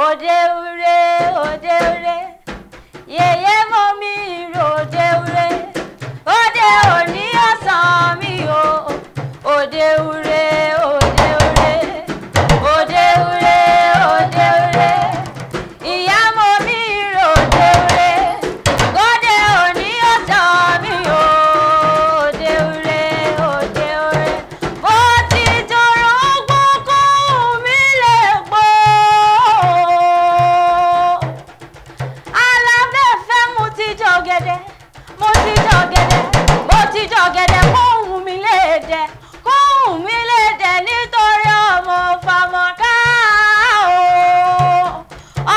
òde ure òde ure yèyé mọ́ mi ròde ure òde òní ọ̀sán mi o òde ure òde ure òde ure òde ure ìyá mọ́ mi ròde ure òde òní ọ̀sán mi o òde ure òde ure mo ti jọrọ gbogbo mi lè gbọ́ alábẹ́fẹ́ mo ti jọ gẹ̀dẹ̀ mo ti jọ gẹ̀dẹ̀ mo ti jọ gẹ̀dẹ̀ kóhùn mi lè dẹ̀ kóhùn mi lè dẹ̀ nítorí ọmọ Fàmọ́ká o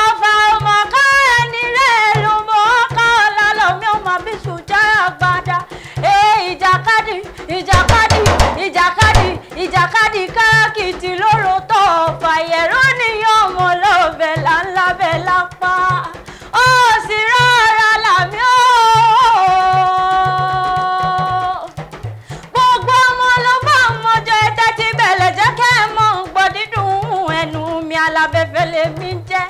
ọ̀fà ọmọká ẹni rẹ̀ ló mọ̀ ọ́ká ọ̀làlọ́mí ọmọ bíṣù jára gbada ìjàkadì ìjàkadì ìjàkadì ìjàkadì káàkiri lóró tó fàyẹ̀rọ níyàn ọmọ lọ́bẹ̀ láńlábẹ̀ lápá ó sì rárá làmí ó gbogbo ọmọ ló bá mọjọ ẹ̀tẹ́ ti bẹ̀lẹ̀ jẹ́ kẹ́ ẹ mọ̀ ń gbọ́ dídùn ẹnu mi alábẹ́fẹ́ lèmi ń jẹ́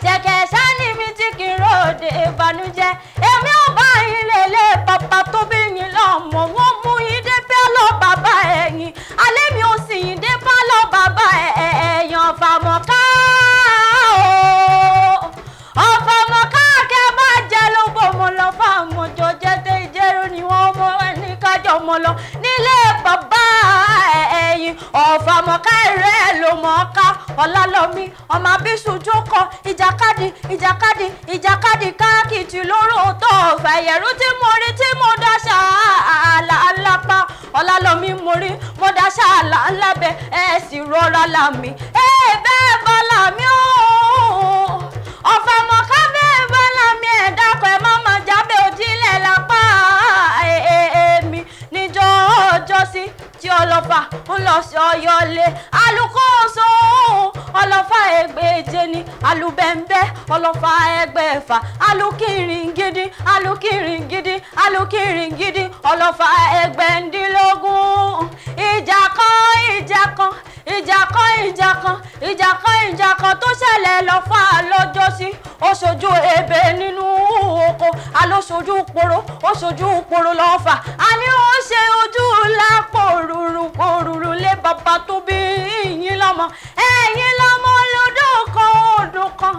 jẹ́kẹ́ sani mi tí kì í ròde ìbànújẹ́ èmi ò bá yín lélẹ̀ bàbá tó bí yín lọ́mọ wọ́n mú yín dé pálọ̀ bàbá ẹ̀yìn alẹ́ mi ò sì yín dé pálọ̀ bàbá ẹ̀yàn Fàmọ́ká o Fàmọ́ká kẹ́ bá jẹ́ ló bò mo lọ fáwọn jọjẹ́ tẹ ìjẹ́rú ni wọ́n mọ ẹni kájọ mo lọ nílé bàbá ẹ̀yìn Fàmọ́ká rẹ̀ ló mọ̀ ká ọ̀làlọ́mí ọmọ abíṣu jókòó ìjàkadì ìjàkadì ìjàkadì káàkiri lóró tó fẹ̀yẹ̀rú tí mo rí tí mo dáṣà àlà ńlápá ọ̀làlọ́mí mo rí mo dáṣà àlà ńlábẹ́ ẹ̀ sì rọra làmì bẹ́ẹ̀ bá làmì ó Fàmọ́ká bẹ́ẹ̀ bá làmì ẹ̀ dákọ̀ ẹ̀ má máa jábẹ́ òtílẹ̀ lápá èmi níjọ́ ọjọ́ sí tí ọlọ́fà ń lọ sí ọyọ́lé alukóso ọlọ́fà ẹgbẹ́je ni alubẹ́ńbẹ́ ọlọ́fà ẹgbẹ́fà alukìrìngidi alukìrìngidi alukìrìngidi ọlọ́fà ẹgbẹ́ndínlógún ìjà kan ìjà kan ìjà kan ìjà kan ìjà kan ìjà kan tó ṣẹlẹ̀ lọ́fà lọ́jọ́sí ó ṣojú ebè nínú oko alóṣojú poro ó ṣojú poro lọ́fà a ní ó ṣe ojú lápò rúrú lé bàbá tó bí yín lọ́mọ ẹ̀yin lọ́mọ lódò kan odò kan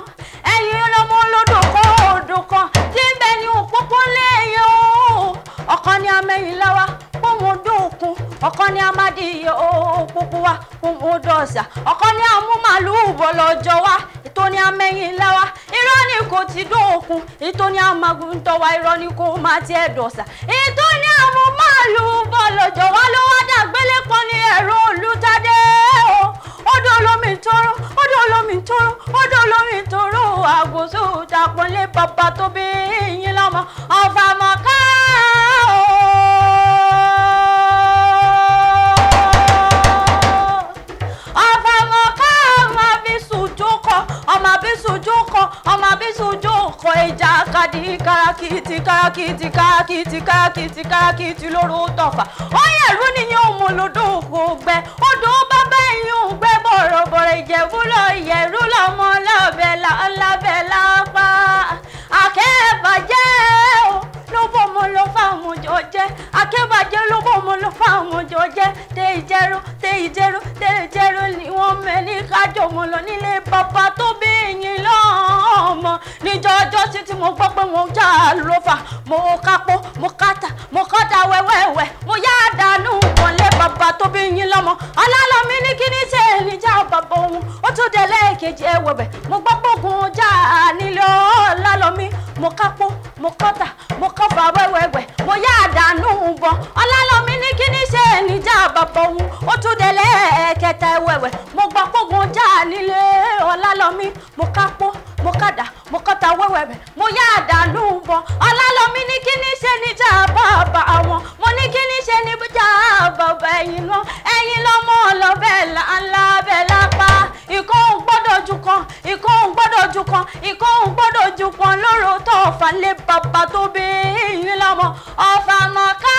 ẹ̀yin lọ́mọ lódò kan odò kan tí ń bẹ ní òpópó lẹ́yìn o ọ̀kan ni amẹ́yìn lọ́wọ́ pọ́nmọ́ dókun ọ̀kan ni amádìyẹ òpópó wa pọ́nmọ́ dọ̀sà ọ̀kan ni amúmàlúù bọ̀ lọ́jọ́ wa ètò ni amẹ́yìn lọ́wọ́ irọ́ ni kò ti dókun ètò ni amagun tọ́wa irọ́ ni kò má tiẹ̀ dọ̀sà ètò ni amúmàlúù bọ̀ lọ́jọ́ wa ló wá dàgbélé pọ́n ní ẹ̀rọ olùtadé o odò olómi tóró odò olómi tóró odò olómi tóró àgùsù tàpọ̀nlé bàbá tó bí yín lọ́mọ Fàmọ́ká Fàmọ́ká ọmọ abíṣu jókòó ọmọ abíṣu jókòó ọmọ abíṣu jókòó ìjàkadì kárakìtì kárakìtì kárakìtì kárakìtì kárakìtì lóró tọ̀fà ó yẹ̀rú nìyẹn òun lodò ògbẹ odò bàbá ẹ̀yìn ògbẹ bọ̀rọ̀bọ̀rọ̀ ìjẹ̀bú lọ ìyẹ̀rú lọ́mọ lọ́bẹ̀ lábẹ́ lápá akẹ́bàjẹ́ o ló bọ́ mo lọ fáwọn jọjẹ́ akẹ́bàjẹ́ ló bọ́ mo lọ fáwọn jọjẹ́ tẹ ìjẹ́rú ni wọ́n mẹ́ni kájọ mo lọ nílé bàbá tó bí yín lọ́mọ níjọ́ ọjọ́ sí tí mo gbọ́ pé wọ́n já lófà mo kápó mo kátà wẹ́wẹ́wẹ́ mo yá dànù wọlé bàbá tó bí yín lọ́mọ ọlálọ́mí ní kíní ṣe níjà bàbá òun ó tún dé lẹ́ẹ̀kejì ẹ̀wẹ̀wẹ̀ mo gbọ́ pògùn já nílé ọlálọ́mí mo kápó mo kátà mo kọ́fà wẹ́wẹ́wẹ́ mo yá dànù bọ̀ ọlálọ́mí ní kíní ṣe níjà bàbá òun ó tún dé lẹ́ẹ̀kẹta ẹ̀wẹ̀wẹ̀ mo gbọ́ pògùn já nílé ọlálọ́mí mo kápó mo kádà mo kọ́ta wẹ́wẹ́wẹ́ mo yá dànù bọ̀ ọlálọ́mí ní kíní ṣe níjà bàbá àwọn mo ní kíní ṣe níjà bàbá ẹ̀yin lọ́mọ ọlọ́bẹ̀ ńlá bẹ̀ lápá ikọ̀ ń gbọ́dọ̀ jù kan ikọ̀ ń gbọ́dọ̀ jù kan ikọ̀ ń gbọ́dọ̀ jù kan lóró tó fà lé bàbá tó bí yín lọ́mọ Fàmọ́ká.